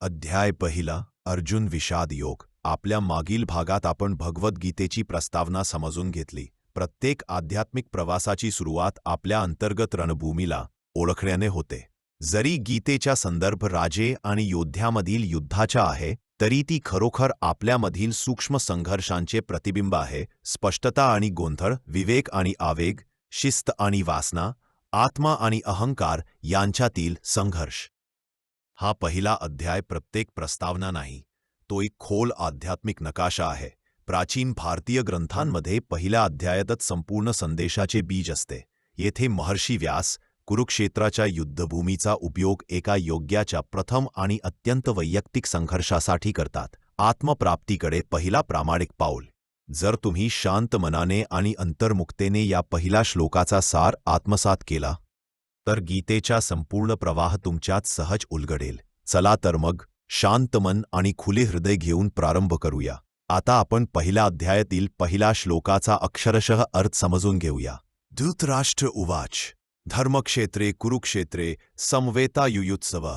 अध्याय पहिला अर्जुन विषाद योग. आपल्या मागील भागात आपण भगवद्गीतेची प्रस्तावना समजून घेतली. प्रत्येक आध्यात्मिक प्रवासाची सुरुवात आपल्या अंतर्गत रणभूमीला ओळखण्याने होते. जरी गीतेचा संदर्भ राजे आणि योद्ध्यामधील युद्धाचा आहे, तरी ती खरोखर आपल्यामधील सूक्ष्म संघर्षांचे प्रतिबिंब आहे. स्पष्टता आणि गोंधळ, विवेक आणि आवेग, शिस्त आणि वासना, आत्मा आणि अहंकार यांच्यातील संघर्ष. हा पहिला अध्याय प्रत्येक प्रस्तावना नाही, तो एक खोल आध्यात्मिक नकाशा आहे. प्राचीन भारतीय ग्रंथांमध्ये पहिल्या अध्यायातच संपूर्ण संदेशाचे बीज असते. येथे महर्षी व्यास कुरुक्षेत्राच्या युद्धभूमीचा उपयोग एका योग्याच्या प्रथम आणि अत्यंत वैयक्तिक संघर्षासाठी करतात. आत्मप्राप्तीकडे पहिला प्रामाणिक पाऊल. जर तुम्ही शांत मनाने आणि अंतर्मुक्तेने या पहिल्या श्लोकाचा सार आत्मसात केला, तर गीतेचा संपूर्ण प्रवाह तुमच्यात सहज उलगडेल. चला तर मग शांत मन आणि खुले हृदय घेऊन प्रारंभ करूया. आता आपण पहिल्या अध्यायातील पहिल्या श्लोकाचा अक्षरशः अर्थ समजून घेऊया. धृतराष्ट्र उवाच धर्मक्षेत्रे कुरुक्षेत्रे समवेतायुयुत्सव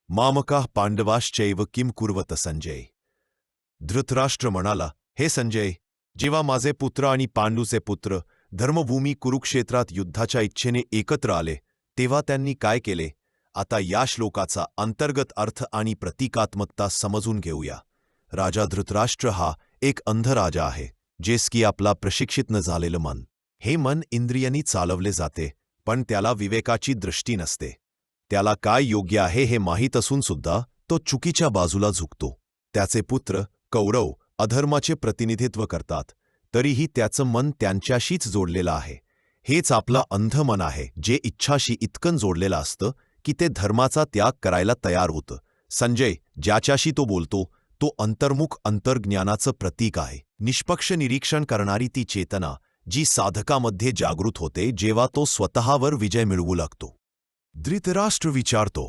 मामकाः पांडवाश्चैव किम कुर्वत संजय. धृतराष्ट्र म्हणाला, हे संजय, जेव्हा माझे पुत्र आणि पांडूचे पुत्र धर्मभूमी कुरुक्षेत्रात युद्धाच्या इच्छेने एकत्र आले, तेव्हा त्यांनी काय केले? आता या श्लोकाचा अंतर्गत अर्थ आणि प्रतिकात्मकता समजून घेऊया. राजा धृतराष्ट्र हा एक अंध राजा आहे, जेस की आपला प्रशिक्षित न झालेलं मन. हे मन इंद्रियांनी चालवले जाते, पण त्याला विवेकाची दृष्टी नसते. त्याला काय योग्य आहे हे माहीत असून सुद्धा तो चुकीच्या बाजूला झुकतो. त्याचे पुत्र कौरव अधर्माचे प्रतिनिधित्व करतात, तरीही त्याचं मन त्यांच्याशीच जोडलेलं आहे. हेच आपलं अंध मन आहे, जे इच्छाशी इतकं जोडलेलं असतं की ते धर्माचा त्याग करायला तयार होतं. संजय, ज्याच्याशी तो बोलतो, तो अंतर्मुख अंतर्ज्ञानाचं प्रतीक आहे. निष्पक्ष निरीक्षण करणारी ती चेतना, जी साधकामध्ये जागृत होते जेव्हा तो स्वतःवर विजय मिळवू लागतो. धृतराष्ट्र विचारतो,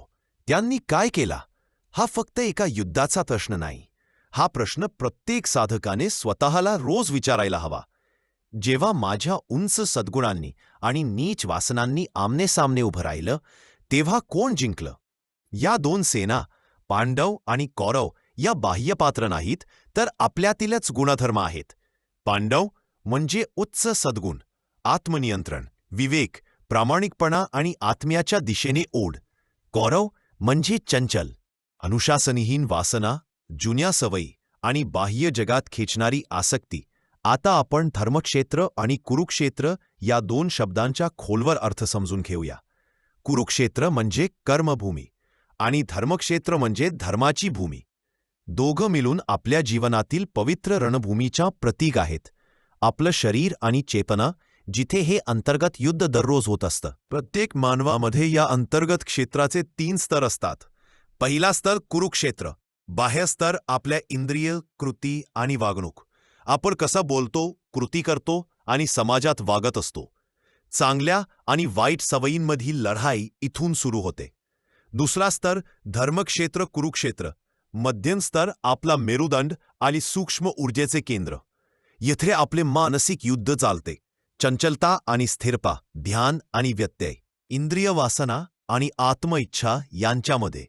त्यांनी काय केला? हा फक्त एका युद्धाचा प्रश्न नाही. हा प्रश्न प्रत्येक साधकाने स्वतःला रोज विचारायला हवा. जेव्हा माझ्या उंच सद्गुणांनी आणि नीच वासनांनी आमनेसामने उभं राहिलं, तेव्हा कोण जिंकलं? या दोन सेना, पांडव आणि कौरव, या बाह्यपात्र नाहीत, तर आपल्यातीलच गुणधर्म आहेत. पांडव म्हणजे उच्च सद्गुण, आत्मनियंत्रण, विवेक, प्रामाणिकपणा आणि आत्म्याच्या दिशेने ओढ. कौरव म्हणजे चंचल, अनुशासनहीन वासना, जुन्या सवयी आणि बाह्य जगात खेचणारी आसक्ती. आता आपण धर्मक्षेत्र आणि कुरुक्षेत्र या दोन शब्दांच्या खोलवर अर्थ समजून घेऊया. कुरुक्षेत्र म्हणजे कर्मभूमी आणि धर्मक्षेत्र म्हणजे धर्माची भूमी. दोघं मिळून आपल्या जीवनातील पवित्र रणभूमीच्या प्रतीक आहेत. आपलं शरीर आणि चेतना, जिथे हे अंतर्गत युद्ध दररोज होत असतं. प्रत्येक मानवामध्ये या अंतर्गत क्षेत्राचे 3 स्तर असतात. पहिला स्तर कुरुक्षेत्र, बाह्य स्तर आपल्या इंद्रिय, कृती आणि वागणूक. आपण कसं बोलतो, कृती करतो आणि समाजात वागत असतो. चांगल्या आणि वाईट सवयींमधील लढाई इथून सुरू होते. दुसरा स्तर धर्मक्षेत्र कुरुक्षेत्र, मध्यम स्तर आपला मेरुदंड आणि सूक्ष्म ऊर्जेचे केंद्र. येथे आपले मानसिक युद्ध चालते. चंचलता आणि स्थिरता, ध्यान आणि व्यत्यय, इंद्रिय वासना आणि आत्मइच्छा यांच्यामध्ये.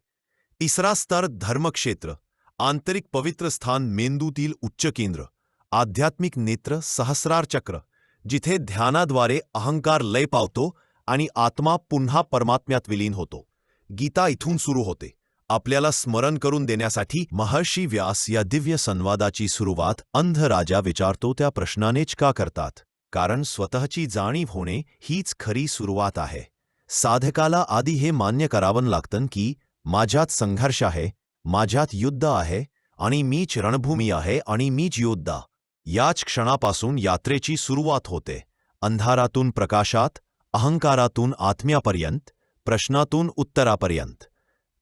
तिसरा स्तर धर्मक्षेत्र, आंतरिक पवित्र स्थान, मेंदूतील उच्च केंद्र, आध्यात्मिक नेत्र, सहस्रार चक्र, जिथे ध्यानाद्वारे अहंकार लय पावतो आणि आत्मा पुन्हा परमात्म्यात विलीन होतो. गीता इथून सुरू होते. आपल्याला स्मरण करून देण्यासाठी महर्षी व्यास या दिव्य संवादाची सुरुवात अंध राजा विचारतो त्या प्रश्नानेच का करतात? कारण स्वतःची जाणीव होणे हीच खरी सुरुवात आहे. साधकाला आधी हे मान्य करावं लागतं की माझ्यात संघर्ष आहे, माझ्यात युद्ध आहे आणि मीच रणभूमी आहे आणि मीच योद्धा. याच क्षणापासून यात्रेची सुरुवात होते. अंधारातून प्रकाशात, अहंकारातून आत्म्यापर्यंत, प्रश्नातून उत्तरापर्यंत.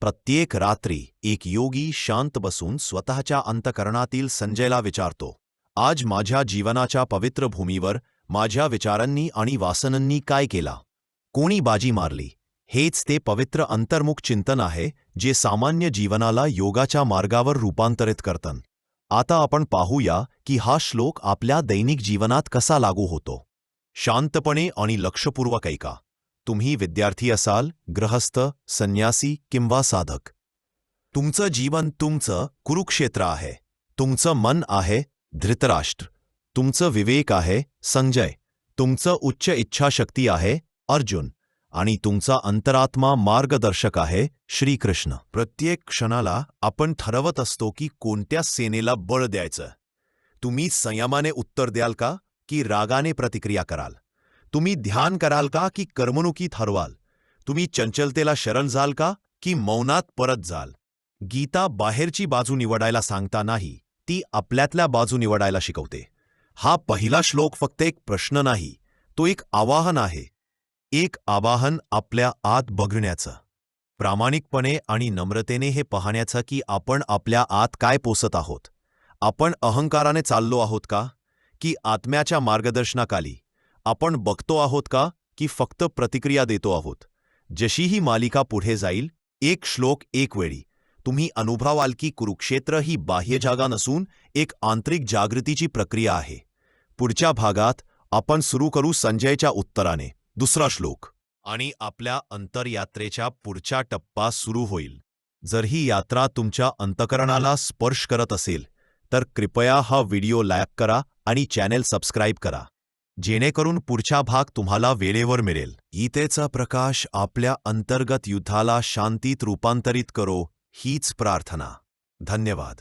प्रत्येक रात्री एक योगी शांत बसून स्वतःच्या अंतःकरणातील संजयला विचारतो, आज माझ्या जीवनाच्या पवित्र भूमीवर माझ्या विचारांनी आणि वासनांनी काय केला? कोणी बाजी मारली? हेच ते पवित्र अंतर्मुख चिंतन आहे, जे सामान्य जीवनाला योगाच्या मार्गावर रूपांतरित करतं. आता आपण पाहूया की हा श्लोक आपल्या दैनिक जीवनात कसा लागू होतो. शांतपणे आणि लक्षपूर्वक ऐका. तुम्ही विद्यार्थी असाल, गृहस्थ, संन्यासी किंवा साधक. तुमचं जीवन तुमचं कुरुक्षेत्र आहे. तुमचं मन आहे धृतराष्ट्र. तुमचं विवेक आहे संजय. तुमचं उच्च इच्छाशक्ती आहे अर्जुन. आणि तुमचा अंतरात्मा मार्गदर्शक आहे श्रीकृष्ण. प्रत्येक क्षणाला आपण ठरवत असतो की कोणत्या सेनेला बळ द्यायचं. तुम्ही संयमाने उत्तर द्याल का की रागाने प्रतिक्रिया कराल? तुम्ही ध्यान कराल का की कर्मणुकीत हरवाल? तुम्ही चंचलतेला शरण जाल का की मौनात परत जाल? गीता बाहेरची बाजू निवडायला सांगता नाही, ती आपल्यातल्या बाजू निवडायला शिकवते. हा पहिला श्लोक फक्त एक प्रश्न नाही, तो एक आवाहन आहे. एक आवाहन आपल्या आत बघण्याचं, प्रामाणिकपणे आणि नम्रतेने हे पाहण्याचं की आपण आपल्या आत काय पोसत आहोत. आपण अहंकाराने चाललो आहोत का की आत्म्याच्या मार्गदर्शनाखाली? आपण बघतो आहोत का की फक्त प्रतिक्रिया देतो आहोत? जशी ही मालिका पुढे जाईल, एक श्लोक एक वेळी, तुम्ही अनुभवाल की कुरुक्षेत्र ही बाह्य जागा नसून एक आंतरिक जागृतीची प्रक्रिया आहे. पुढच्या भागात आपण सुरू करू संजयच्या उत्तराने, दुसरा श्लोक, आणि आपल्या अंतरयात्रेच्या पुढचा टप्पा सुरू होईल. जर ही यात्रा तुमच्या अंतःकरणाला स्पर्श करत असेल तर कृपया हा व्हिडिओ लाईक करा आणि चॅनेल सबस्क्राईब करा, जेणेकरून पुढचा भाग तुम्हाला वेळेवर मिळेल. गीतेचा प्रकाश आपल्या अंतर्गत युद्धाला शांतीत रूपांतरित करो, हीच प्रार्थना. धन्यवाद.